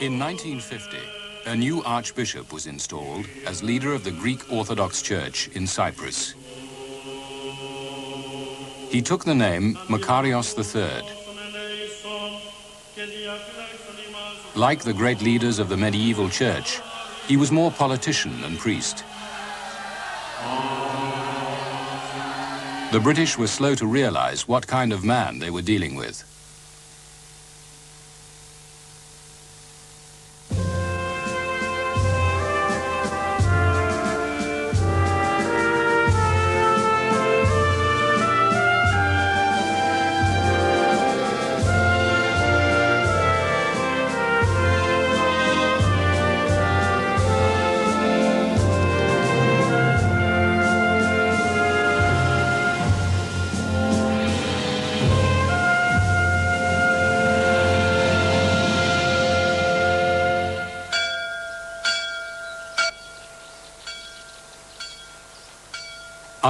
In 1950, a new archbishop was installed as leader of the Greek Orthodox Church in Cyprus. He took the name Makarios III. Like the great leaders of the medieval church, he was more politician than priest. The British were slow to realize what kind of man they were dealing with.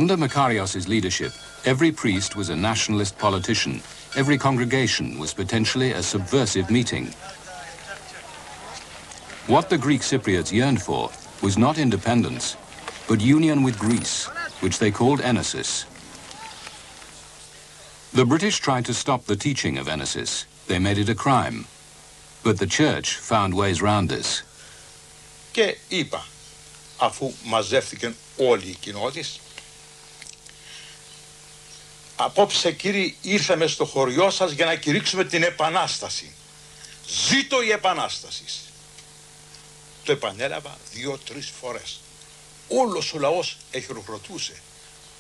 Under Makarios' leadership, every priest was a nationalist politician. Every congregation was potentially a subversive meeting. What the Greek Cypriots yearned for was not independence, but union with Greece, which they called Enosis. The British tried to stop the teaching of Enosis. They made it a crime. But the church found ways round this. Και είπα, αφού μαζεύτηκαν όλοι οι κοινότητες, απόψε κύριοι ήρθαμε στο χωριό σας για να κηρύξουμε την Επανάσταση. Ζήτω η Επανάσταση. Το επανέλαβα 2-3 φορές. Όλος ο λαός εχειροκροτούσε,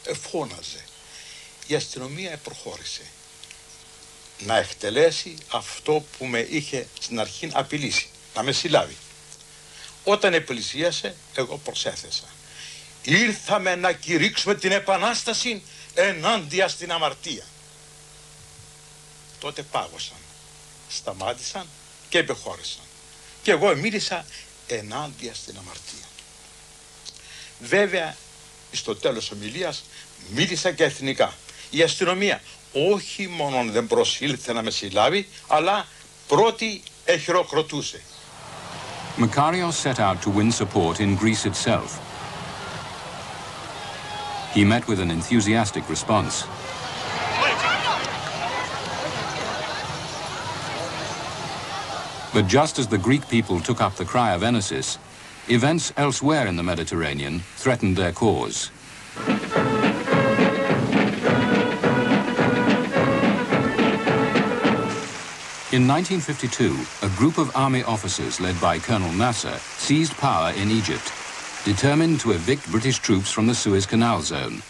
εφώναζε. Η αστυνομία προχώρησε να εκτελέσει αυτό που με είχε στην αρχή απειλήσει, να με συλλάβει. Όταν επλησίασε, εγώ προσέθεσα. Ήρθαμε να κηρύξουμε την Επανάσταση ενάντια στην αμαρτία. Τότε πάγωσαν, σταμάτησαν και επεχώρησαν. Και εγώ μίλησα ενάντια στην αμαρτία. Βέβαια, στο τέλος ομιλίας μίλησα και εθνικά. Η αστυνομία όχι μόνο δεν προσήλθε να με συλλάβει, αλλά πρώτη εχειροκροτούσε. Makarios set out to win support in Greece itself. He met with an enthusiastic response. But just as the Greek people took up the cry of Enosis, events elsewhere in the Mediterranean threatened their cause. In 1952, a group of army officers led by Colonel Nasser seized power in Egypt, determined to evict British troops from the Suez Canal zone.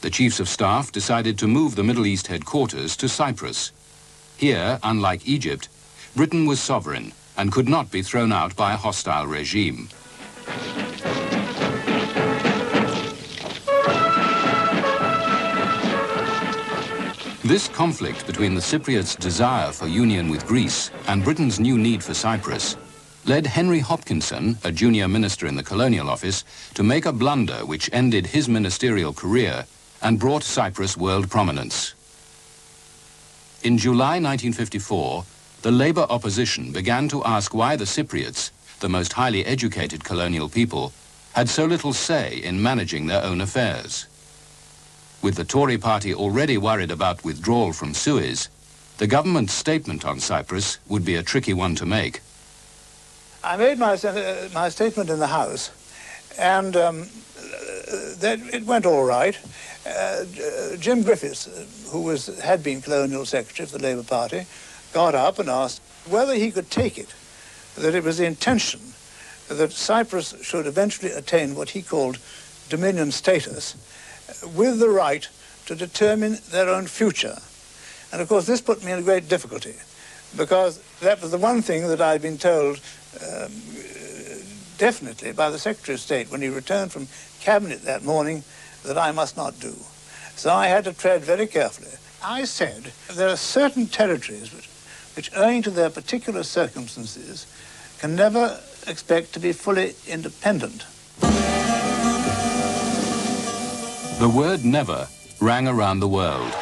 The chiefs of staff decided to move the Middle East headquarters to Cyprus. Here, unlike Egypt, Britain was sovereign and could not be thrown out by a hostile regime. This conflict between the Cypriots' desire for union with Greece and Britain's new need for Cyprus led Henry Hopkinson, a junior minister in the Colonial Office, to make a blunder which ended his ministerial career and brought Cyprus world prominence. In July 1954, the Labour opposition began to ask why the Cypriots, the most highly educated colonial people, had so little say in managing their own affairs. With the Tory party already worried about withdrawal from Suez, the government's statement on Cyprus would be a tricky one to make. I made my statement in the House, and it went all right. Jim Griffiths, who had been Colonial Secretary for the Labour Party, got up and asked whether he could take it that it was the intention that Cyprus should eventually attain what he called dominion status with the right to determine their own future. And of course this put me in a great difficulty, because that was the one thing that I'd been told definitely by the Secretary of State when he returned from Cabinet that morning that I must not do. So I had to tread very carefully. I said there are certain territories which owing to their particular circumstances, can never expect to be fully independent. The word never rang around the world.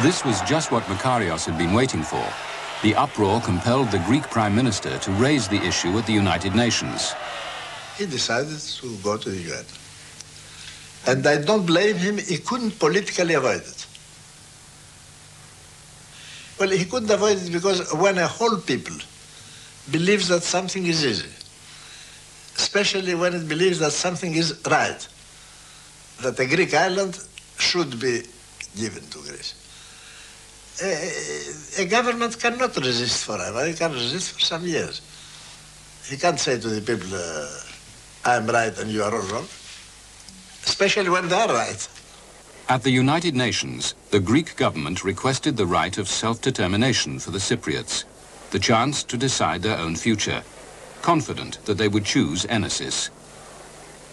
This was just what Makarios had been waiting for. The uproar compelled the Greek Prime Minister to raise the issue at the United Nations. He decided to go to the UN. And I don't blame him, he couldn't politically avoid it. Well, he couldn't avoid it because when a whole people believes that something is easy, especially when it believes that something is right, that a Greek island should be given to Greece. A government cannot resist forever, it can resist for some years. He can't say to the people, I'm right and you are all wrong, especially when they are right. At the United Nations, the Greek government requested the right of self-determination for the Cypriots, the chance to decide their own future, confident that they would choose Enosis.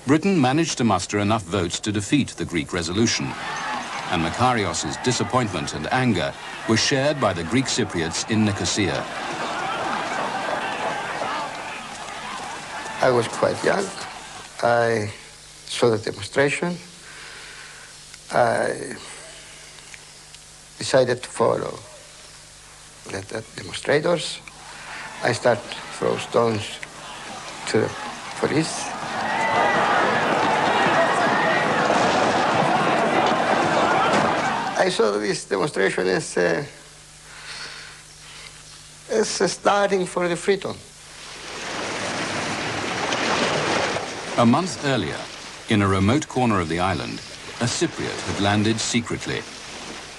Britain managed to muster enough votes to defeat the Greek resolution, and Makarios' disappointment and anger were shared by the Greek Cypriots in Nicosia. I was quite young. I saw the demonstration. I decided to follow the demonstrators. I started to throw stones to the police. I saw this demonstration as a starting for the freedom. A month earlier, in a remote corner of the island, a Cypriot had landed secretly.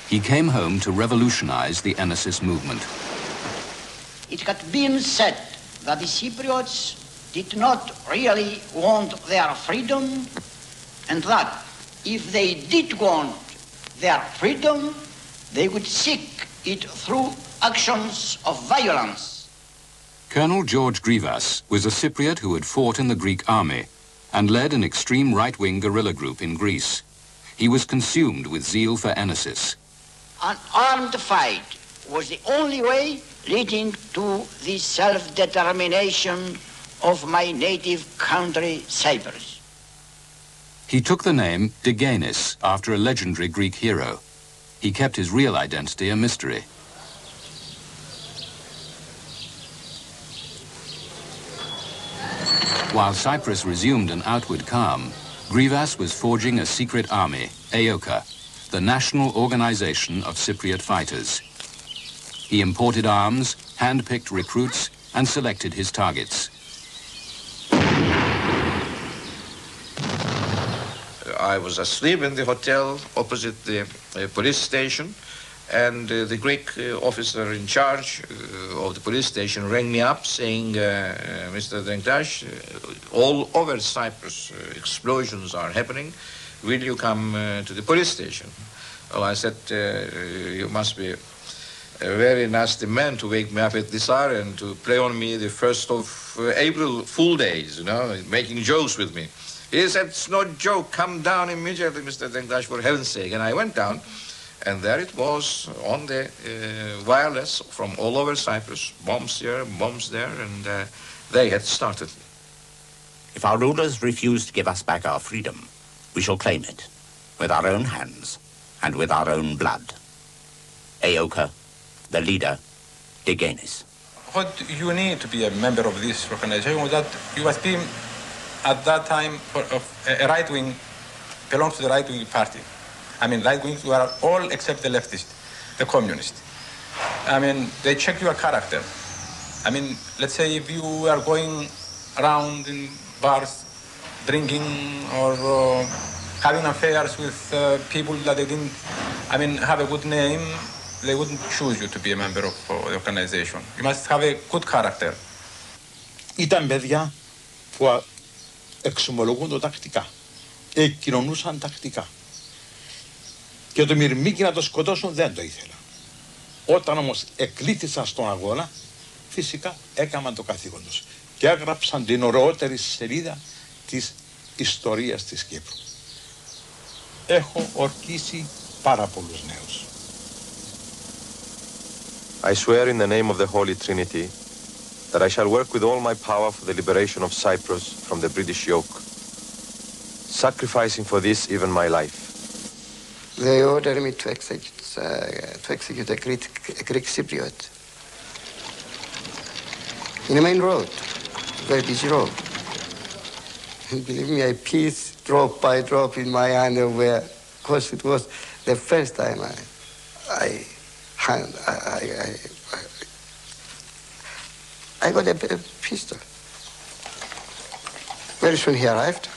He came home to revolutionize the Enosis movement. It had been said that the Cypriots did not really want their freedom, and that if they did want their freedom, they would seek it through actions of violence. Colonel George Grivas was a Cypriot who had fought in the Greek army and led an extreme right-wing guerrilla group in Greece. He was consumed with zeal for Enosis. An armed fight was the only way leading to the self-determination of my native country, Cyprus. He took the name Digenis after a legendary Greek hero. He kept his real identity a mystery. While Cyprus resumed an outward calm, Grivas was forging a secret army, EOKA, the national organization of Cypriot fighters. He imported arms, hand-picked recruits, and selected his targets. I was asleep in the hotel opposite the police station, and the Greek officer in charge of the police station rang me up saying, Mr. Denktash, all over Cyprus explosions are happening. Will you come to the police station? Well, I said, you must be a very nasty man to wake me up at this hour and to play on me the 1st of April Fool Days, you know, making jokes with me. He said, it's no joke, come down immediately, Mr. Denktash, for heaven's sake. And I went down, and there it was on the wireless from all over Cyprus, bombs here, bombs there, and they had started. If our rulers refuse to give us back our freedom, we shall claim it with our own hands and with our own blood. EOKA, the leader, Digenis. What you need to be a member of this organization was that you must be, at that time, a right-wing, belongs to the right-wing party. I mean, right-wings were all except the leftist, the communist. I mean, they check your character. I mean, let's say if you are going around in bars, drinking or having affairs with people that they didn't, have a good name, they wouldn't choose you to be a member of the organization. You must have a good character. Ήταν παιδιά που εξομολογούνται τακτικά, εκκοινωνούσαν τακτικά. Και το Μυρμήκι να το σκοτώσουν δεν το ήθελα. Όταν όμως εκλήθησαν στον αγώνα, φυσικά έκαναν το καθήκον τους και έγραψαν την ωραιότερη σελίδα της ιστορίας της Κύπρου. Έχω ορκίσει πάρα πολλούς νέους. I swear in the name of the Holy Trinity that I shall work with all my power for the liberation of Cyprus from the British yoke, sacrificing for this even my life. They ordered me to execute to execute a Greek Cypriot in the main road, very busy road. And believe me, I pissed drop by drop in my underwear, because it was the first time I got a pistol. Very soon he arrived.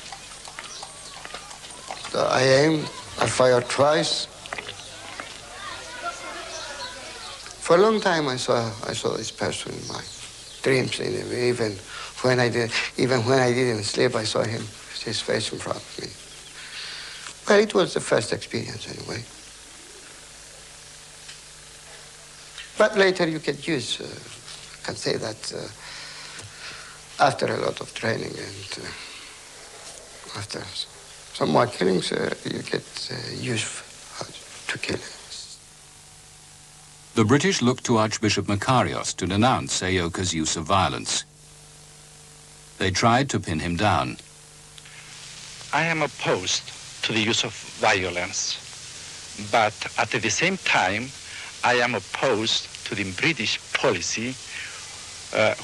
So I aimed, I fired twice. For a long time I saw this person in my dreams, even when I didn't sleep, I saw his face in front of me. Well, it was the first experience anyway. But later you can use, I can say that after a lot of training and after some more killings, you get used to killing. The British looked to Archbishop Makarios to denounce Eoka's use of violence. They tried to pin him down. I am opposed to the use of violence, but at the same time, I am opposed to the British policy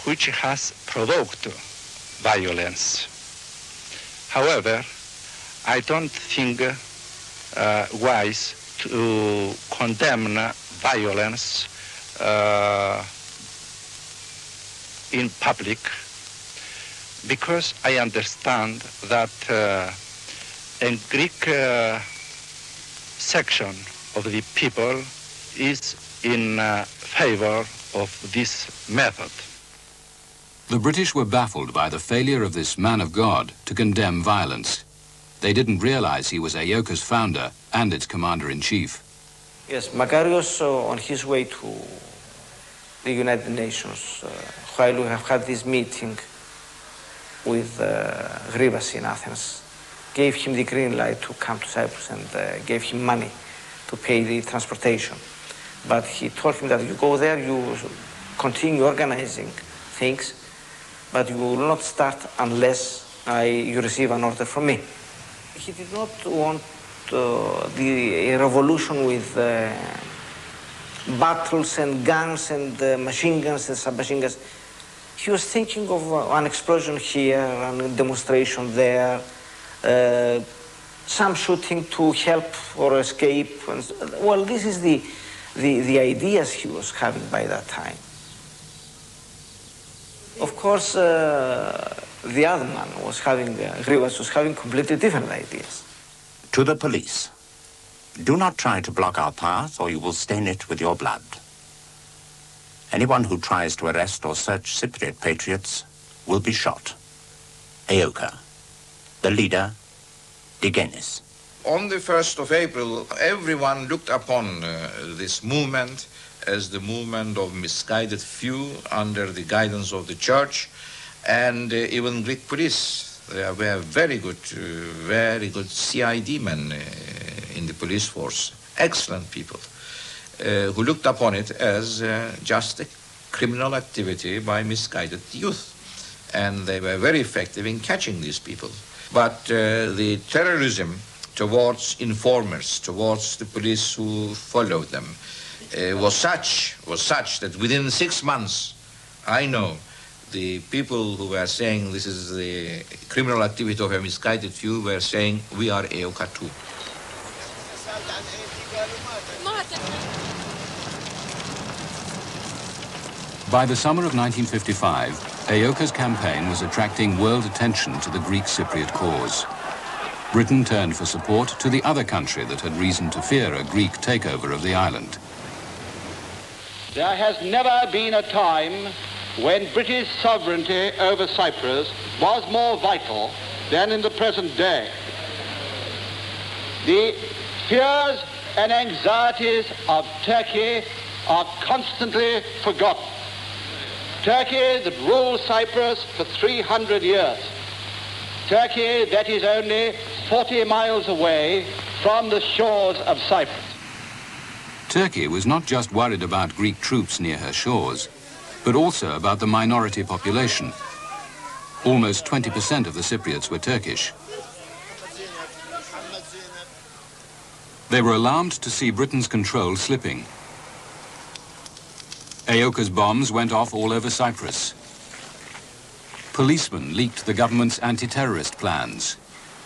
which has provoked violence. However, I don't think wise to condemn violence in public, because I understand that a Greek section of the people is in favor of this method. The British were baffled by the failure of this man of God to condemn violence. They didn't realize he was Eoka's founder and its commander-in-chief. Yes, Makarios, on his way to the United Nations, while we have had this meeting with Grivas in Athens, gave him the green light to come to Cyprus and gave him money to pay the transportation. But he told him that you go there, you continue organizing things, but you will not start unless you receive an order from me. He did not want the revolution with battles and guns and machine guns and submachine guns. He was thinking of an explosion here, a demonstration there, some shooting to help or escape. And, well, this is the ideas he was having by that time. Of course, the other man was having, Grivas was having completely different ideas. To the police, do not try to block our path or you will stain it with your blood. Anyone who tries to arrest or search Cypriot patriots will be shot. Eoka, the leader, Digenis. On the 1st of April, everyone looked upon this movement as the movement of misguided few under the guidance of the church, and even Greek police. There were very good CID men in the police force, excellent people, who looked upon it as just a criminal activity by misguided youth. And they were very effective in catching these people. But the terrorism towards informers, towards the police who followed them, was such that within 6 months, I know, the people who were saying this is the criminal activity of a misguided few were saying, we are Eoka too. By the summer of 1955, Eoka's campaign was attracting world attention to the Greek Cypriot cause. Britain turned for support to the other country that had reason to fear a Greek takeover of the island. There has never been a time when British sovereignty over Cyprus was more vital than in the present day. The fears and anxieties of Turkey are constantly forgotten. Turkey that ruled Cyprus for 300 years. Turkey that is only 40 miles away from the shores of Cyprus. Turkey was not just worried about Greek troops near her shores, but also about the minority population. Almost 20% of the Cypriots were Turkish. They were alarmed to see Britain's control slipping. AOKA's bombs went off all over Cyprus. Policemen leaked the government's anti-terrorist plans.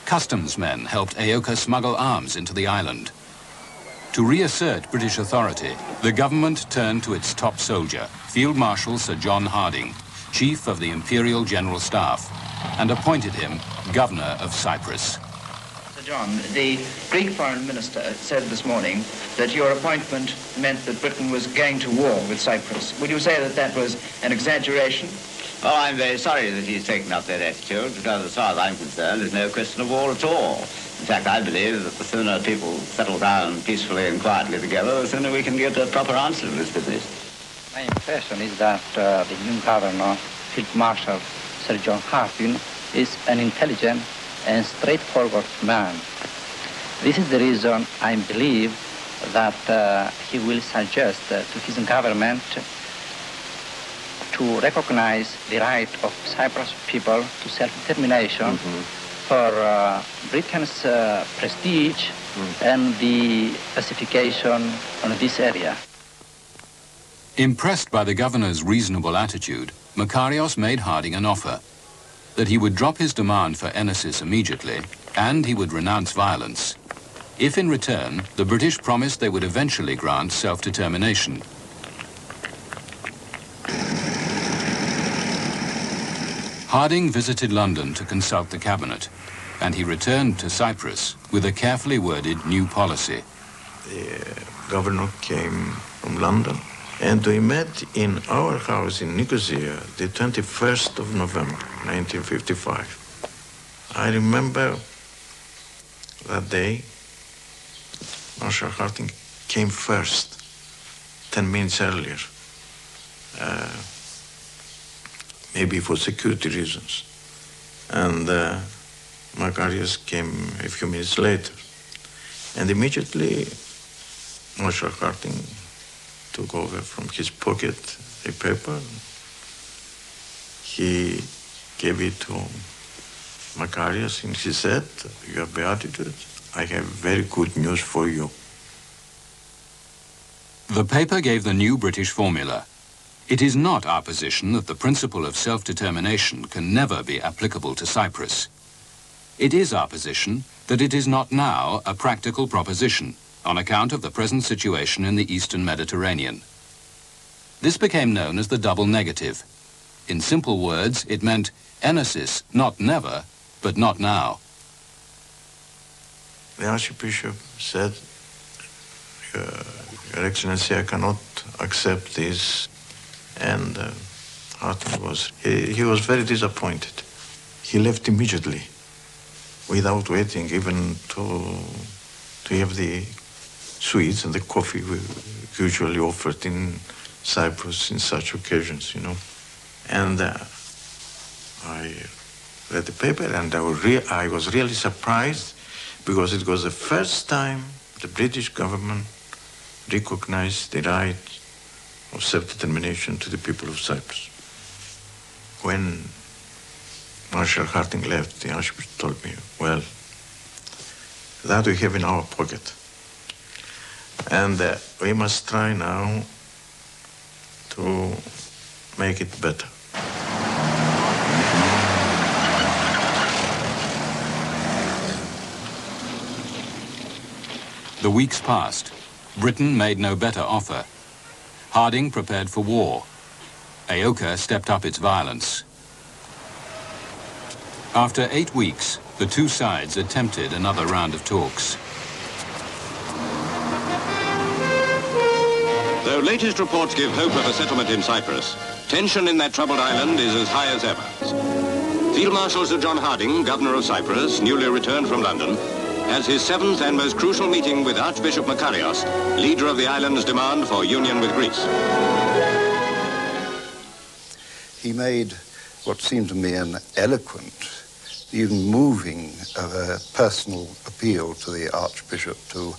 Customs men helped AOKA smuggle arms into the island. To reassert British authority, the government turned to its top soldier, Field Marshal Sir John Harding, Chief of the Imperial General Staff, and appointed him Governor of Cyprus. Sir John, the Greek Foreign Minister said this morning that your appointment meant that Britain was going to war with Cyprus. Would you say that that was an exaggeration? Well, I'm very sorry that he's taken up that attitude, because as far as I'm concerned, there's no question of war at all. In fact, I believe that the sooner people settle down peacefully and quietly together, the sooner we can get a proper answer to this business. My impression is that the new governor, Field Marshal Sir John Harding, is an intelligent and straightforward man. This is the reason I believe that he will suggest to his government to recognize the right of Cyprus people to self-determination for Britain's prestige and the pacification on this area. Impressed by the governor's reasonable attitude, Makarios made Harding an offer that he would drop his demand for Enosis immediately and he would renounce violence if in return the British promised they would eventually grant self-determination. Harding visited London to consult the cabinet, and he returned to Cyprus with a carefully worded new policy. The governor came from London, and we met in our house in Nicosia the 21st of November, 1955. I remember that day, Marshal Harding came first, 10 minutes earlier. Maybe for security reasons. And Makarios came a few minutes later. And immediately, Marshal Harding took over from his pocket a paper. He gave it to Makarios and he said, "Your Beatitude, I have very good news for you." The paper gave the new British formula. It is not our position that the principle of self-determination can never be applicable to Cyprus. It is our position that it is not now a practical proposition on account of the present situation in the Eastern Mediterranean. This became known as the double negative. In simple words, it meant Enosis, not never, but not now. The Archbishop said, Your Excellency, I cannot accept this. And Harding he was very disappointed. He left immediately, without waiting even to have the sweets and the coffee we usually offered in Cyprus in such occasions, you know. And I read the paper, and I was really surprised, because it was the first time the British government recognized the right of self-determination to the people of Cyprus. When Marshal Harding left, the Archbishop told me, well, that we have in our pocket. And we must try now to make it better. The weeks passed. Britain made no better offer. Harding prepared for war. AOKA stepped up its violence. After 8 weeks, the two sides attempted another round of talks. Though latest reports give hope of a settlement in Cyprus, tension in that troubled island is as high as ever. Field Marshal Sir John Harding, Governor of Cyprus, newly returned from London, has his 7th and most crucial meeting with Archbishop Makarios, leader of the island's demand for union with Greece. He made what seemed to me an eloquent, even moving personal appeal to the Archbishop to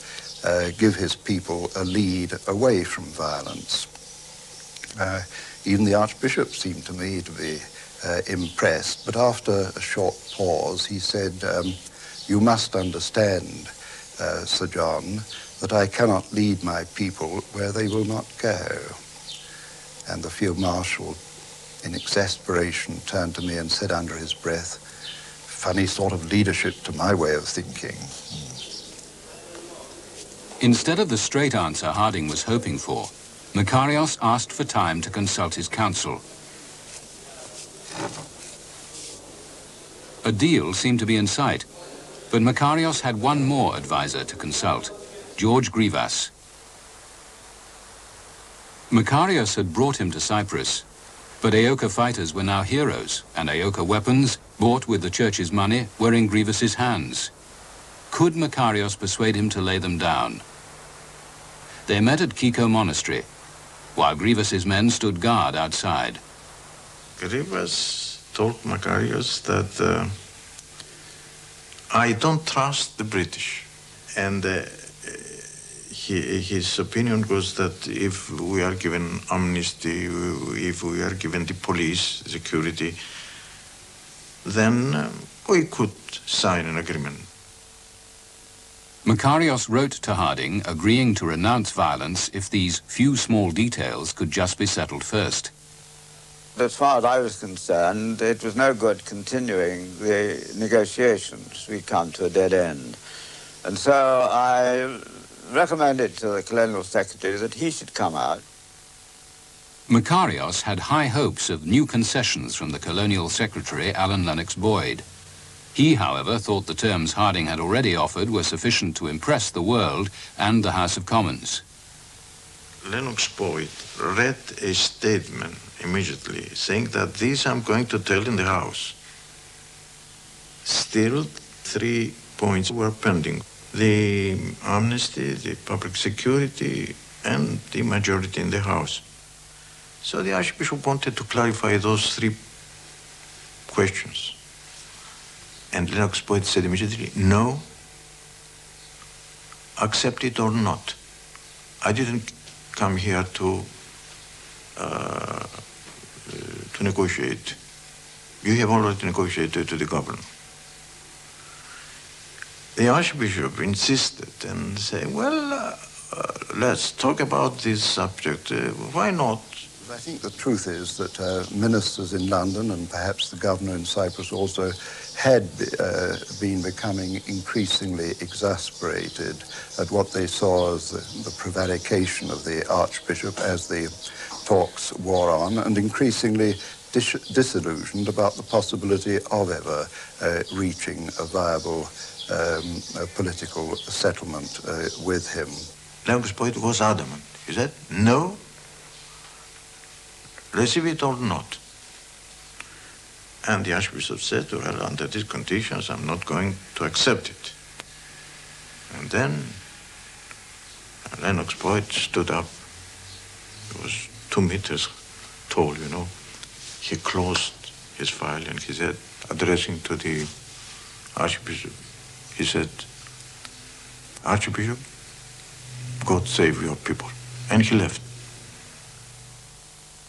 give his people a lead away from violence. Even the Archbishop seemed to me to be impressed, but after a short pause he said, you must understand Sir John, that I cannot lead my people where they will not go. And the Field Marshal, in exasperation, turned to me and said under his breath, funny sort of leadership to my way of thinking. Instead of the straight answer Harding was hoping for, Makarios asked for time to consult his council. A deal seemed to be in sight, but Makarios had one more advisor to consult, George Grivas. Makarios had brought him to Cyprus, but Aoka fighters were now heroes, and Aoka weapons, bought with the church's money, were in Grivas's hands. Could Makarios persuade him to lay them down? They met at Kiko Monastery, while Grivas's men stood guard outside. Grivas told Makarios that I don't trust the British, and his opinion was that if we are given amnesty, if we are given the police security, then we could sign an agreement. Makarios wrote to Harding, agreeing to renounce violence if these few small details could just be settled first. As far as I was concerned, it was no good continuing the negotiations. We'd come to a dead end. And so I recommended to the Colonial Secretary that he should come out. Makarios had high hopes of new concessions from the Colonial Secretary, Alan Lennox Boyd. He, however, thought the terms Harding had already offered were sufficient to impress the world and the House of Commons. Lennox Boyd read a statement immediately saying that this I'm going to tell in the House. Still, 3 points were pending: the amnesty, the public security, and the majority in the House. So the Archbishop wanted to clarify those 3 questions. And Lennox Boyd said immediately, no, accept it or not. I didn't come here to negotiate. You have already negotiated to the governor. The Archbishop insisted and said, well, let's talk about this subject. Why not? I think the truth is that ministers in London, and perhaps the governor in Cyprus also, had been becoming increasingly exasperated at what they saw as the prevarication of the Archbishop as the talks wore on, and increasingly disillusioned about the possibility of ever reaching a viable political settlement with him. Lennox Boyd was adamant. He said, no, receive it or not. And the Archbishop said, well, under these conditions, I'm not going to accept it. And then Lennox Boyd stood up. He was 2 meters tall, you know. He closed his file and he said, addressing to the Archbishop, he said, Archbishop, God save your people. And he left.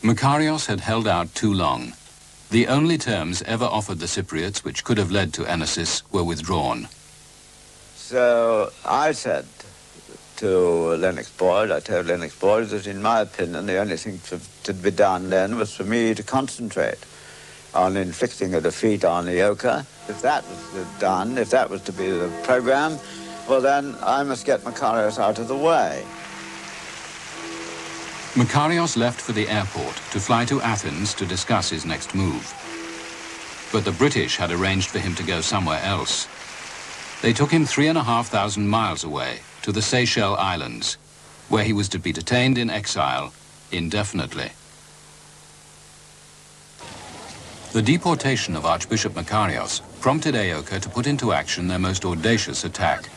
Makarios had held out too long. The only terms ever offered the Cypriots which could have led to Enosis were withdrawn. So I said to Lennox Boyd, I told Lennox Boyd that in my opinion the only thing to be done then was for me to concentrate on inflicting a defeat on Aoka. If that was done, if that was to be the program, well then I must get Makarios out of the way. Makarios left for the airport to fly to Athens to discuss his next move. But the British had arranged for him to go somewhere else. They took him 3,500 miles away to the Seychelles Islands, where he was to be detained in exile indefinitely. The deportation of Archbishop Makarios prompted Aoka to put into action their most audacious attack.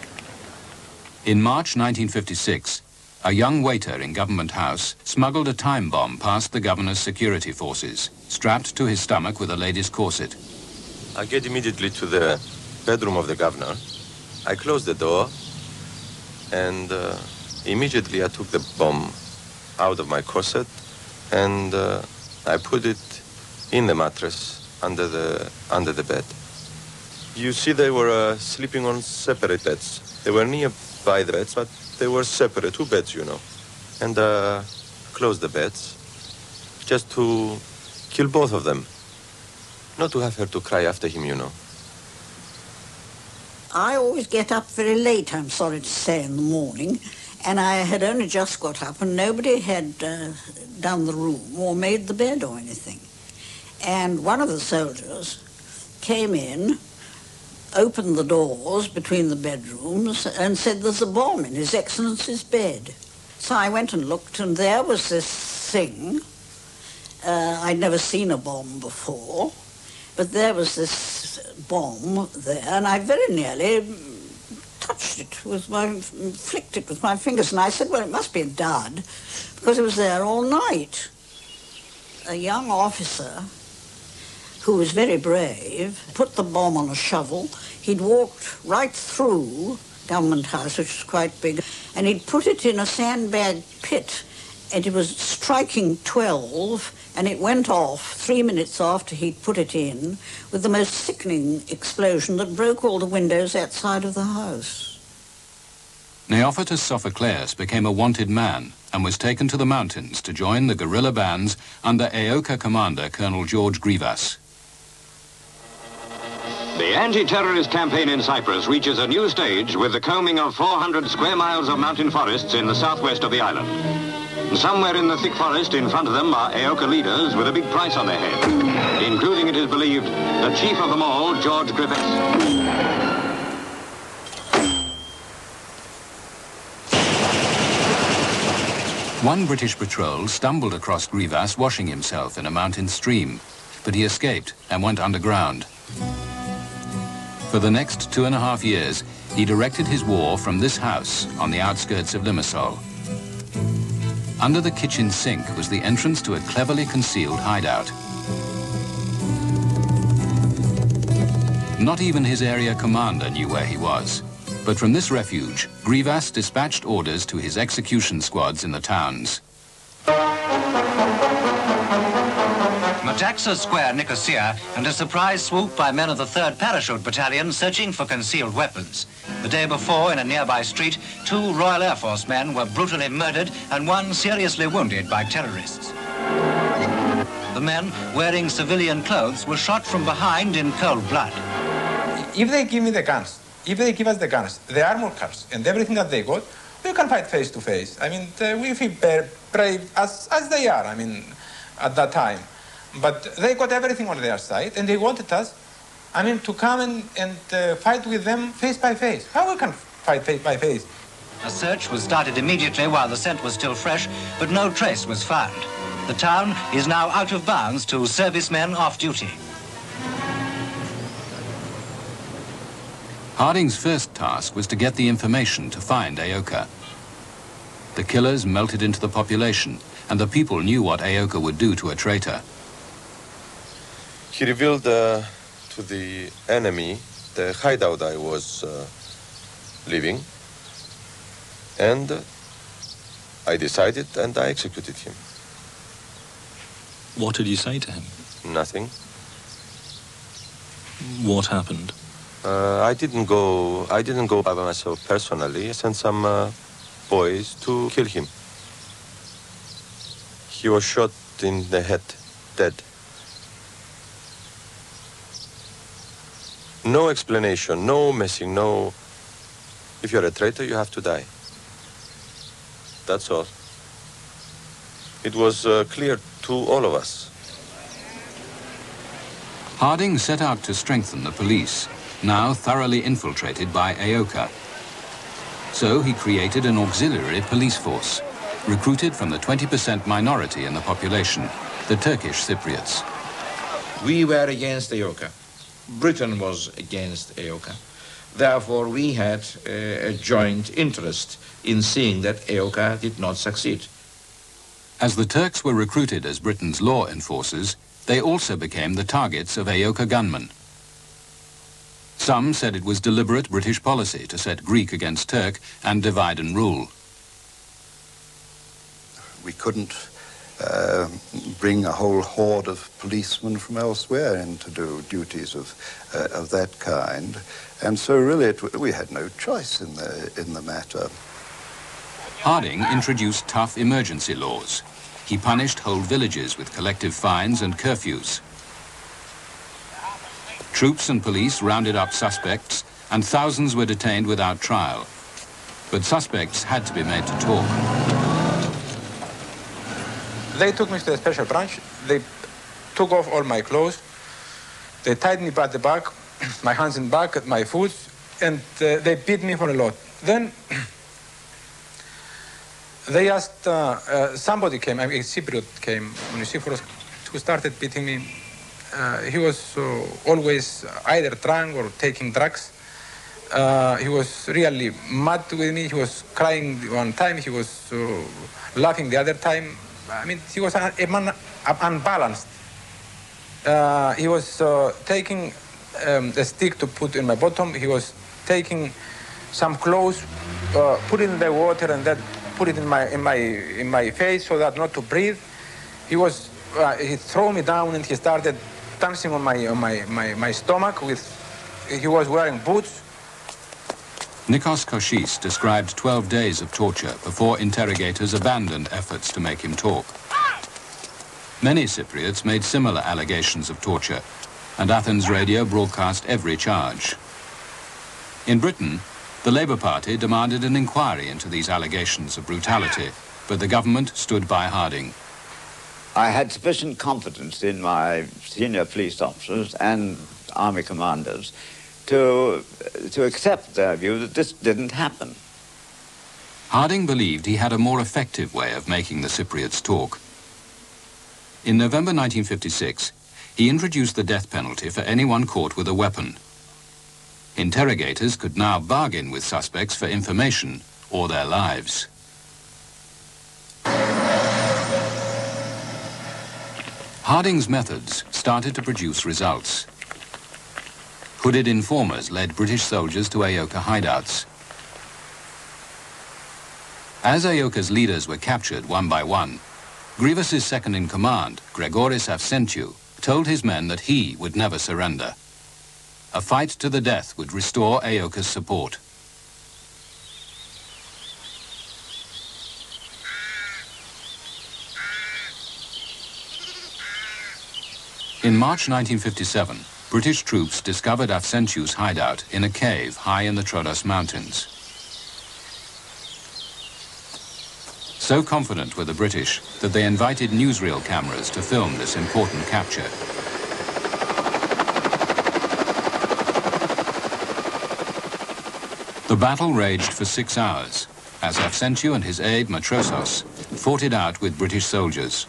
In March 1956, a young waiter in Government House smuggled a time bomb past the governor's security forces, strapped to his stomach with a lady's corset. I get immediately to the bedroom of the governor. I closed the door, and immediately I took the bomb out of my corset, and I put it in the mattress under the bed. You see, they were sleeping on separate beds. They were nearby the beds, but they were separate, 2 beds, you know. And closed the beds just to kill both of them. Not to have her to cry after him, you know. I always get up very late, I'm sorry to say, in the morning, and I had only just got up and nobody had done the room or made the bed or anything. And one of the soldiers came in, opened the doors between the bedrooms and said, "There's a bomb in His Excellency's bed." So I went and looked, and there was this thing. I'd never seen a bomb before, but there was this bomb there, and I very nearly touched it with flicked it with my fingers, and I said, well, it must be a dud, because it was there all night. A young officer who was very brave put the bomb on a shovel. He'd walked right through Government House, which was quite big, and he'd put it in a sandbag pit, and it was striking 12, and it went off 3 minutes after he'd put it in with the most sickening explosion that broke all the windows outside of the house. Neophytos Sophocleus became a wanted man and was taken to the mountains to join the guerrilla bands under Aoka commander Colonel George Grivas. The anti-terrorist campaign in Cyprus reaches a new stage with the combing of 400 square miles of mountain forests in the southwest of the island. Somewhere in the thick forest in front of them are Aoka leaders with a big price on their head, including, it is believed, the chief of them all, George Grivas. One British patrol stumbled across Grivas washing himself in a mountain stream, but he escaped and went underground. For the next 2.5 years, he directed his war from this house on the outskirts of Limassol. Under the kitchen sink was the entrance to a cleverly concealed hideout. Not even his area commander knew where he was. But from this refuge, Grivas dispatched orders to his execution squads in the towns. Metaxa Square, Nicosia, and a surprise swoop by men of the 3rd Parachute Battalion searching for concealed weapons. The day before, in a nearby street, 2 Royal Air Force men were brutally murdered and 1 seriously wounded by terrorists. The men, wearing civilian clothes, were shot from behind in cold blood. If they give me the guns, if they give us the guns, the armored cars, and everything that they got, we can fight face to face. I mean, we feel brave as they are, I mean, at that time. But they got everything on their side, and they wanted us, I mean, to come and fight with them face by face. How we can fight face by face? A search was started immediately while the scent was still fresh, but no trace was found. The town is now out of bounds to servicemen off duty. Harding's first task was to get the information to find Aoka. The killers melted into the population, and the people knew what Aoka would do to a traitor. He revealed to the enemy the hideout I was living, and I decided and I executed him. What did you say to him? Nothing. What happened? I didn't go by myself personally. I sent some boys to kill him. He was shot in the head, dead. No explanation, no messing, no... If you're a traitor, you have to die. That's all. It was clear to all of us. Harding set out to strengthen the police, now thoroughly infiltrated by Aoka. So he created an auxiliary police force, recruited from the 20% minority in the population, the Turkish Cypriots. We were against Aoka. Britain was against Aoka. Therefore, we had a joint interest in seeing that Aoka did not succeed. As the Turks were recruited as Britain's law enforcers, they also became the targets of Aoka gunmen. Some said it was deliberate British policy to set Greek against Turk and divide and rule. We couldn't bring a whole horde of policemen from elsewhere in to do duties of that kind. And so really we had no choice in the matter. Harding introduced tough emergency laws. He punished whole villages with collective fines and curfews. Troops and police rounded up suspects, and thousands were detained without trial. But suspects had to be made to talk. They took me to the special branch. They took off all my clothes. They tied me by the back, my hands in back, my foot, and they beat me for a lot. Then they asked, somebody came, a Cypriot came, Onesiphorus, who started beating me. He was always either drunk or taking drugs. He was really mad with me. He was crying one time. He was laughing the other time. I mean, he was a man unbalanced. He was taking a stick to put in my bottom. He was taking some clothes, put it in the water, and then put it in my face so that not to breathe. He threw me down and he started dancing on my stomach he was wearing boots. Nikos Koshis described 12 days of torture before interrogators abandoned efforts to make him talk. Many Cypriots made similar allegations of torture, and Athens radio broadcast every charge. In Britain, the Labour Party demanded an inquiry into these allegations of brutality, but the government stood by Harding. I had sufficient confidence in my senior police officers and army commanders to accept their view that this didn't happen. Harding believed he had a more effective way of making the Cypriots talk. In November 1956, he introduced the death penalty for anyone caught with a weapon. Interrogators could now bargain with suspects for information or their lives. Harding's methods started to produce results. Hooded informers led British soldiers to Aoka hideouts. As Aoka's leaders were captured one by one, Grivas's second-in-command, Gregoris Avsentiu, told his men that he would never surrender. A fight to the death would restore Aoka's support. In March 1957, British troops discovered Avsentiu's hideout in a cave high in the Troodos Mountains. So confident were the British that they invited newsreel cameras to film this important capture. The battle raged for 6 hours, as Avsentiu and his aide Matrosos fought it out with British soldiers.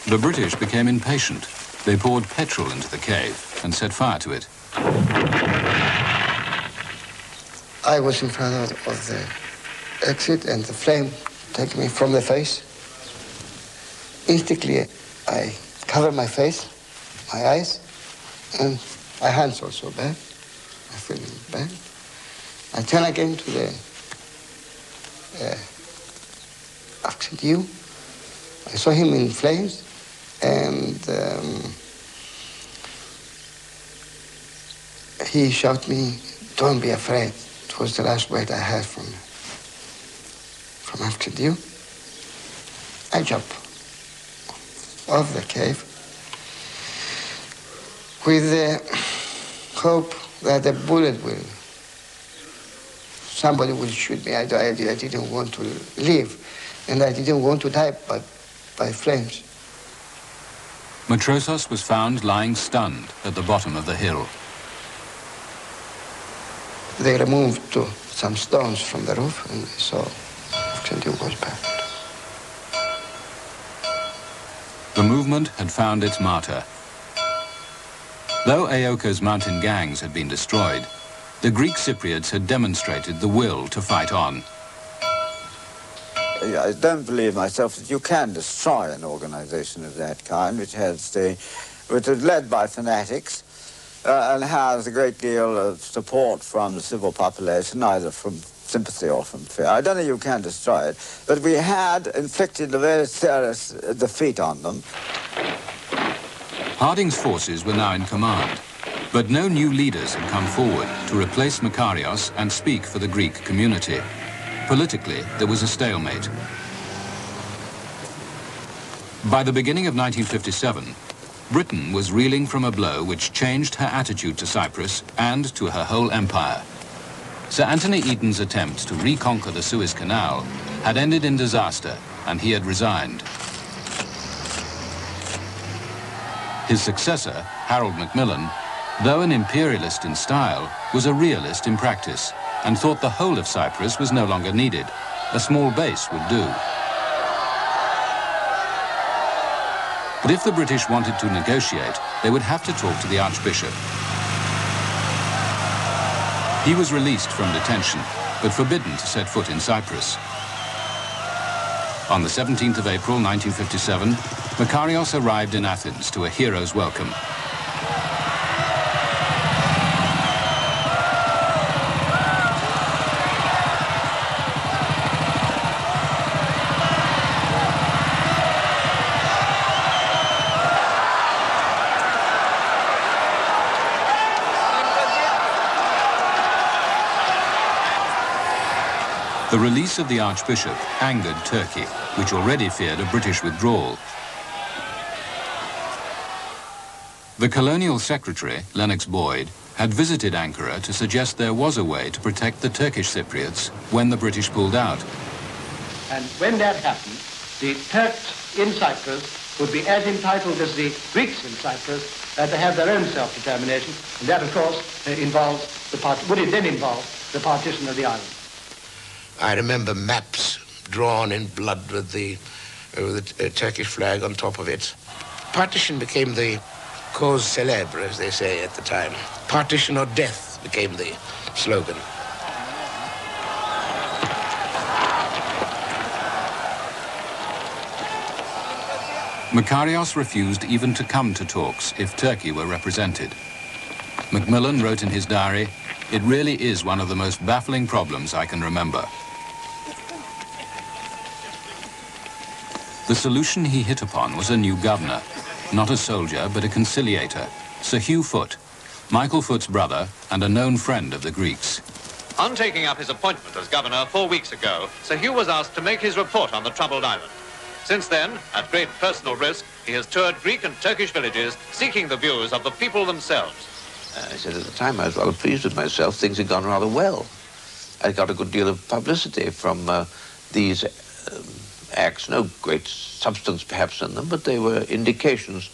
The British became impatient. They poured petrol into the cave and set fire to it. I was in front of the exit and the flame took me from the face. Instantly, I covered my face, my eyes, and my hands also bad. I feel bad. I turn again to the Avsentiu. I saw him in flames, and he shouted me, "Don't be afraid." It was the last word I heard from Avsentiu. I jumped off the cave with the hope that a bullet somebody will shoot me. I didn't want to live, and I didn't want to die by flames. Matrosos was found lying stunned at the bottom of the hill. They removed some stones from the roof, and they saw Avsentiu was burned. The movement had found its martyr. Though Aoka's mountain gangs had been destroyed, the Greek Cypriots had demonstrated the will to fight on. I don't believe myself that you can destroy an organization of that kind, which is led by fanatics and has a great deal of support from the civil population, either from sympathy or from fear. I don't know you can destroy it, but we had inflicted a very serious defeat on them. Harding's forces were now in command, but no new leaders had come forward to replace Makarios and speak for the Greek community. Politically, there was a stalemate. By the beginning of 1957, Britain was reeling from a blow which changed her attitude to Cyprus and to her whole empire. Sir Anthony Eden's attempt to reconquer the Suez Canal had ended in disaster, and he had resigned. His successor, Harold Macmillan, though an imperialist in style, was a realist in practice and thought the whole of Cyprus was no longer needed. A small base would do. But if the British wanted to negotiate, they would have to talk to the Archbishop. He was released from detention, but forbidden to set foot in Cyprus. On the 17th of April 1957, Makarios arrived in Athens to a hero's welcome. The release of the Archbishop angered Turkey, which already feared a British withdrawal. The Colonial Secretary, Lennox Boyd, had visited Ankara to suggest there was a way to protect the Turkish Cypriots when the British pulled out. And when that happened, the Turks in Cyprus would be as entitled as the Greeks in Cyprus to have their own self-determination, and that, of course, would it then involve the partition of the island. I remember maps drawn in blood with the Turkish flag on top of it. Partition became the cause célèbre, as they say at the time. Partition or death became the slogan. Makarios refused even to come to talks if Turkey were represented. Macmillan wrote in his diary, "It really is one of the most baffling problems I can remember." The solution he hit upon was a new governor, not a soldier, but a conciliator, Sir Hugh Foote, Michael Foote's brother and a known friend of the Greeks. On taking up his appointment as governor 4 weeks ago, Sir Hugh was asked to make his report on the troubled island. Since then, at great personal risk, he has toured Greek and Turkish villages, seeking the views of the people themselves. I said at the time I was rather pleased with myself. Things had gone rather well. I got a good deal of publicity from these acts. No great substance perhaps in them, but they were indications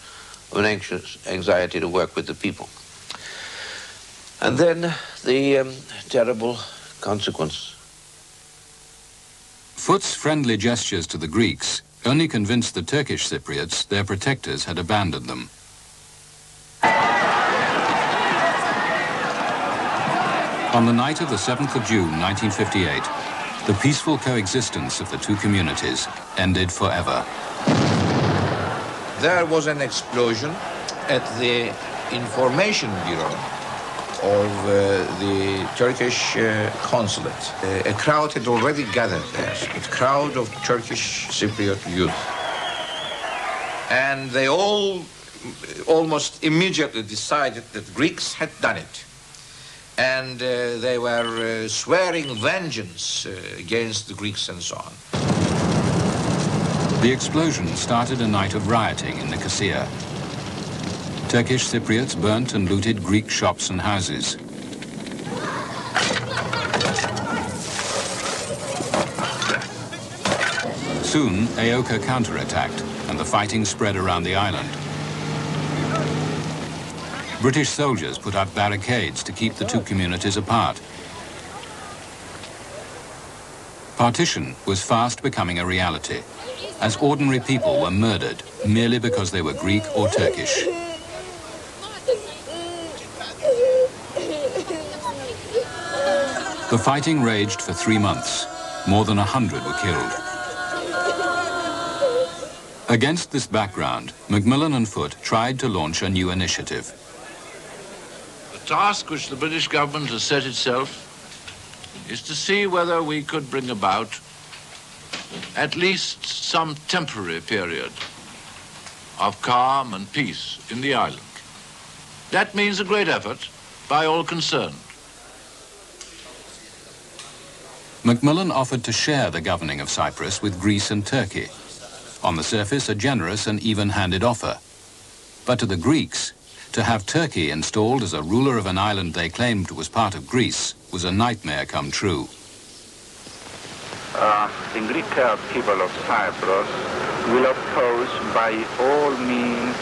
of an anxious anxiety to work with the people. And then the terrible consequence. Foote's friendly gestures to the Greeks only convinced the Turkish Cypriots their protectors had abandoned them. On the night of the 7th of June 1958, the peaceful coexistence of the two communities ended forever. There was an explosion at the information bureau of the Turkish consulate. A crowd had already gathered there, a crowd of Turkish Cypriot youth. And they all almost immediately decided that Greeks had done it. And they were swearing vengeance against the Greeks and so on. The explosion started a night of rioting in Nicosia. Turkish Cypriots burnt and looted Greek shops and houses. Soon, Aoka counterattacked, and the fighting spread around the island. British soldiers put up barricades to keep the two communities apart. Partition was fast becoming a reality, as ordinary people were murdered merely because they were Greek or Turkish. The fighting raged for 3 months. More than 100 were killed. Against this background, Macmillan and Foote tried to launch a new initiative. The task which the British government has set itself is to see whether we could bring about at least some temporary period of calm and peace in the island. That means a great effort by all concerned. Macmillan offered to share the governing of Cyprus with Greece and Turkey. On the surface, a generous and even-handed offer. But to the Greeks, to have Turkey installed as a ruler of an island they claimed was part of Greece was a nightmare come true. The Greek people of Cyprus will oppose by all means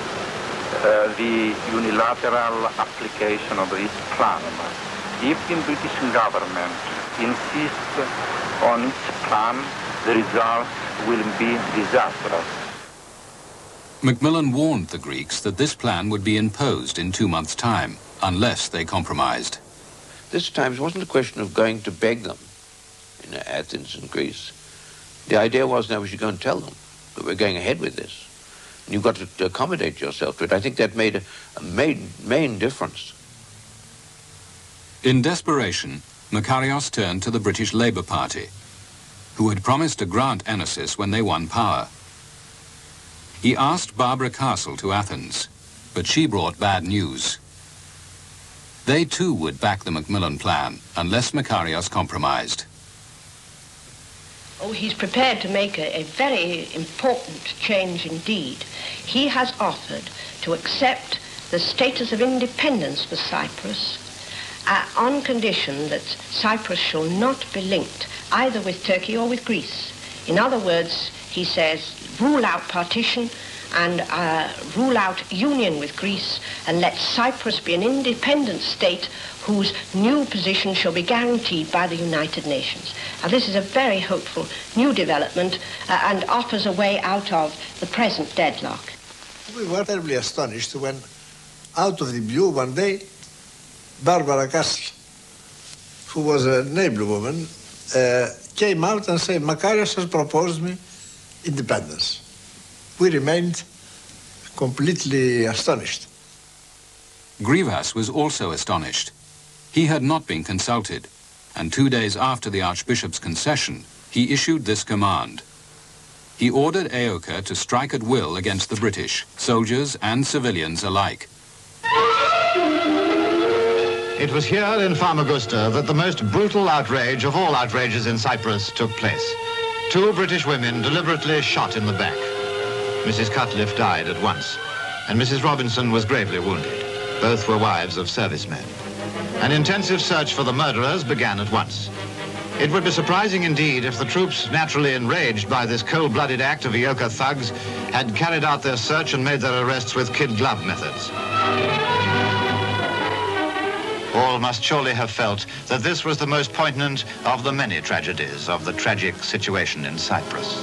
the unilateral application of this plan. If the British government insists on its plan, the result will be disastrous. Macmillan warned the Greeks that this plan would be imposed in 2 months' time, unless they compromised. This time it wasn't a question of going to beg them in Athens and Greece. The idea was now we should go and tell them that we're going ahead with this. And you've got to accommodate yourself to it. I think that made a main difference. In desperation, Makarios turned to the British Labour Party, who had promised to grant Enosis when they won power. He asked Barbara Castle to Athens, but she brought bad news. They too would back the Macmillan plan unless Makarios compromised. Oh, he's prepared to make a very important change indeed. He has offered to accept the status of independence for Cyprus on condition that Cyprus shall not be linked either with Turkey or with Greece. In other words, he says, rule out partition and rule out union with Greece and let Cyprus be an independent state whose new position shall be guaranteed by the United Nations. Now, this is a very hopeful new development and offers a way out of the present deadlock. We were terribly astonished when, out of the blue, one day, Barbara Castle, who was a neighbor woman, came out and said, Makarios has proposed me independence. We remained completely astonished. Grivas was also astonished. He had not been consulted, and 2 days after the Archbishop's concession, he issued this command. He ordered Aoka to strike at will against the British, soldiers and civilians alike. It was here in Famagusta that the most brutal outrage of all outrages in Cyprus took place. 2 British women deliberately shot in the back. Mrs. Cutliff died at once, and Mrs. Robinson was gravely wounded. Both were wives of servicemen. An intensive search for the murderers began at once. It would be surprising indeed if the troops, naturally enraged by this cold-blooded act of Aoka thugs, had carried out their search and made their arrests with kid-glove methods. All must surely have felt that this was the most poignant of the many tragedies of the tragic situation in Cyprus.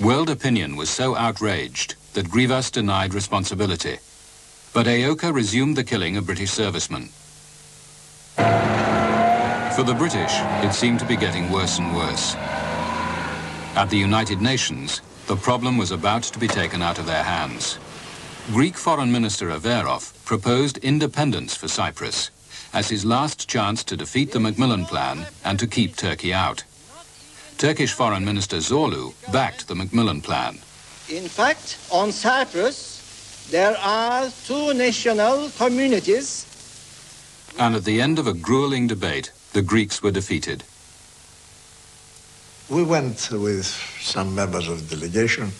World opinion was so outraged that Grivas denied responsibility. But Aoka resumed the killing of British servicemen. For the British, it seemed to be getting worse and worse. At the United Nations, the problem was about to be taken out of their hands. Greek Foreign Minister Averov proposed independence for Cyprus as his last chance to defeat the Macmillan Plan and to keep Turkey out. Turkish Foreign Minister Zorlu backed the Macmillan Plan. In fact, on Cyprus, there are 2 national communities. And at the end of a grueling debate, the Greeks were defeated. We went with some members of the delegation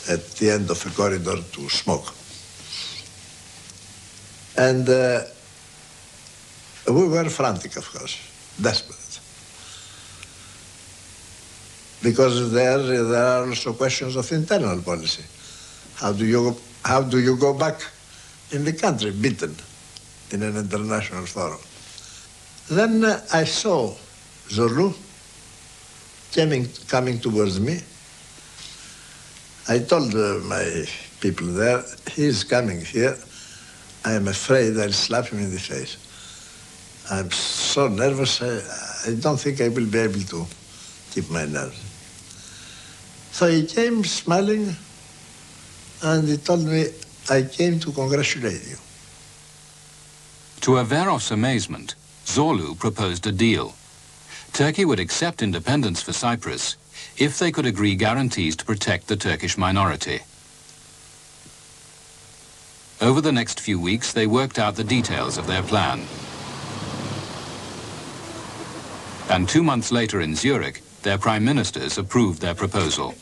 at the end of a corridor to smoke. And we were frantic, of course, desperate. Because there are also questions of internal policy. How do you go back in the country beaten in an international forum? Then I saw Zorlu coming towards me. I told my people there, he is coming here. I am afraid I'll slap him in the face. I'm so nervous, I don't think I will be able to keep my nerves. So he came smiling and he told me, I came to congratulate you. To Averov's amazement, Zorlu proposed a deal. Turkey would accept independence for Cyprus if they could agree guarantees to protect the Turkish minority. Over the next few weeks, they worked out the details of their plan. And 2 months later in Zurich, their prime ministers approved their proposal.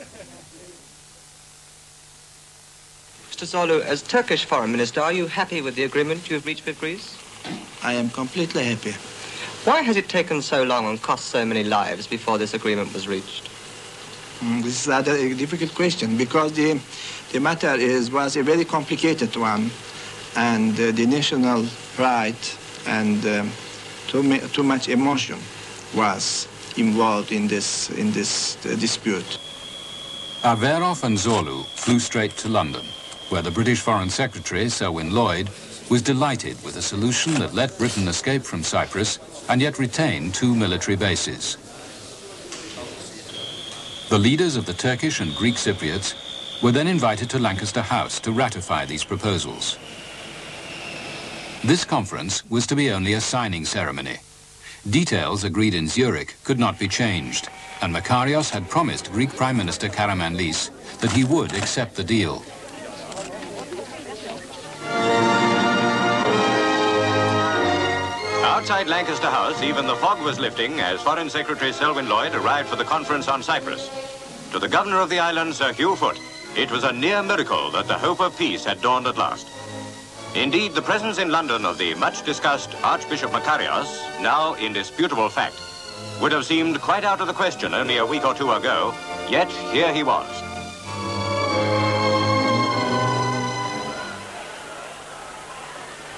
Mr. Zorlu, as Turkish foreign minister, are you happy with the agreement you have reached with Greece? I am completely happy. Why has it taken so long and cost so many lives before this agreement was reached? This is rather a difficult question because the matter was a very complicated one, and the national pride and too much emotion was involved in this dispute. Averov and Zorlu flew straight to London, where the British Foreign Secretary, Selwyn Lloyd, was delighted with a solution that let Britain escape from Cyprus and yet retain 2 military bases. The leaders of the Turkish and Greek Cypriots were then invited to Lancaster House to ratify these proposals. This conference was to be only a signing ceremony. Details agreed in Zurich could not be changed, and Makarios had promised Greek Prime Minister Karamanlis that he would accept the deal. Outside Lancaster House, even the fog was lifting as Foreign Secretary Selwyn Lloyd arrived for the conference on Cyprus. To the governor of the island, Sir Hugh Foote, it was a near miracle that the hope of peace had dawned at last. Indeed, the presence in London of the much-discussed Archbishop Makarios, now indisputable fact, would have seemed quite out of the question only a week or 2 ago, yet here he was.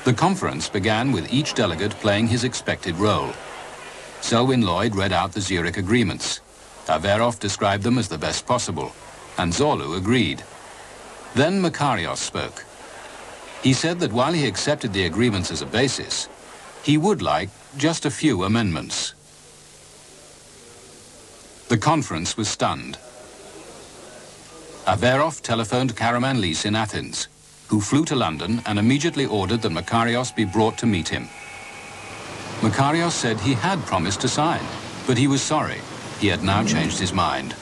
The conference began with each delegate playing his expected role. Selwyn Lloyd read out the Zurich agreements. Averov described them as the best possible, and Zorlu agreed. Then Makarios spoke. He said that while he accepted the agreements as a basis, he would like just a few amendments. The conference was stunned. Averov telephoned Karamanlis in Athens, who flew to London and immediately ordered that Makarios be brought to meet him. Makarios said he had promised to sign, but he was sorry. He had now changed his mind.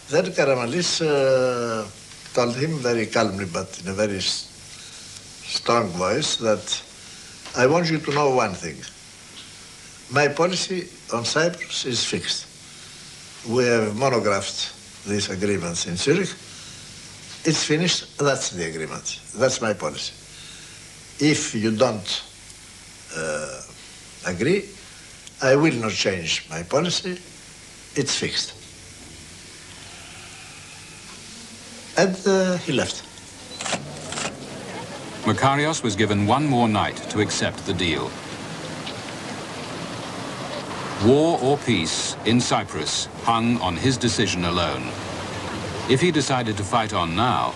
Then Karamanlis told him very calmly, but in a very strong voice, that I want you to know one thing. My policy on Cyprus is fixed. We have monographed these agreements in Zurich. It's finished, that's the agreement. That's my policy. If you don't agree, I will not change my policy. It's fixed. And he left. Makarios was given 1 more night to accept the deal. War or peace in Cyprus hung on his decision alone. If he decided to fight on now,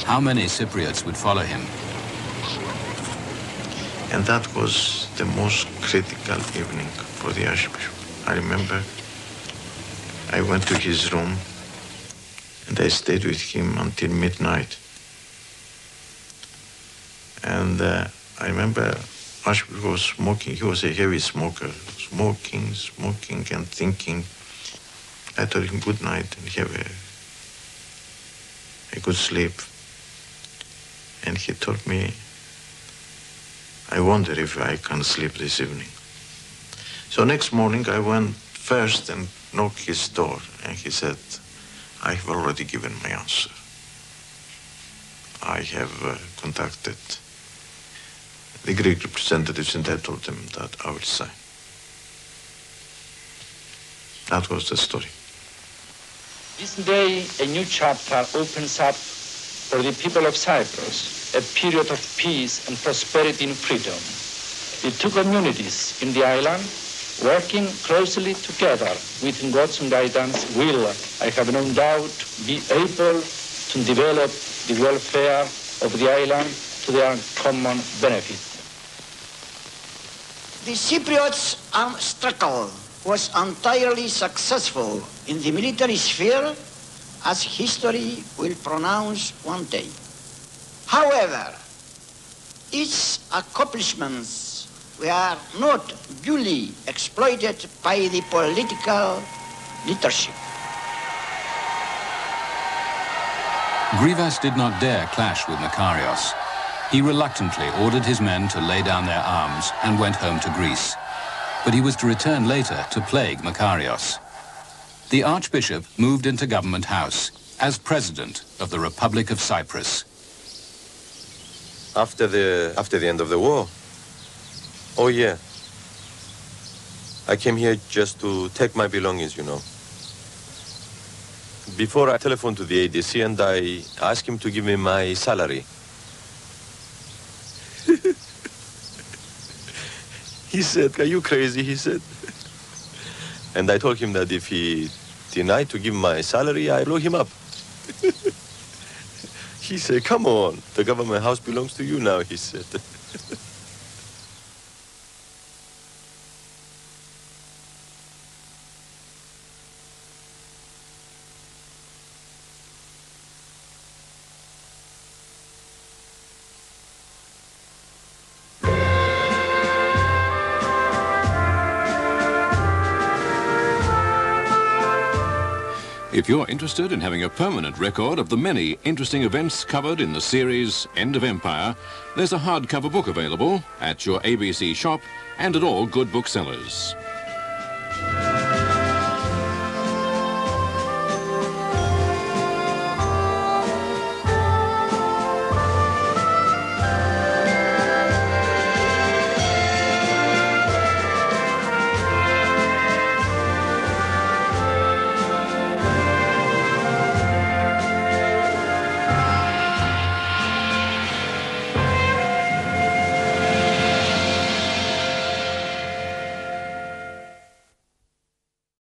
how many Cypriots would follow him? And that was the most critical evening for the Archbishop. I remember I went to his room and I stayed with him until midnight. And I remember Archbishop was smoking. He was a heavy smoker, smoking and thinking. I told him good night and have a good sleep. And he told me, I wonder if I can sleep this evening. So next morning I went first and knocked his door, and he said, I have already given my answer. I have contacted the Greek representatives and I told them that I will sign. That was the story. This day, a new chapter opens up for the people of Cyprus, a period of peace and prosperity and freedom. The 2 communities in the island, working closely together within God's guidance, will, I have no doubt, be able to develop the welfare of the island to their common benefit. The Cypriots' armed struggle was entirely successful in the military sphere as history will pronounce one day. However, its accomplishments were not duly exploited by the political leadership. Grivas did not dare clash with Makarios. He reluctantly ordered his men to lay down their arms and went home to Greece. But he was to return later to plague Makarios. The Archbishop moved into Government House as President of the Republic of Cyprus. After the end of the war? Oh, yeah. I came here just to take my belongings, you know. Before I telephoned to the ADC and I asked him to give me my salary. He said, "Are you crazy?" he said. And I told him that if he denied to give my salary, I blow him up. He said, "Come on, the government house belongs to you now," he said. If you're interested in having a permanent record of the many interesting events covered in the series End of Empire, there's a hardcover book available at your ABC shop and at all good booksellers.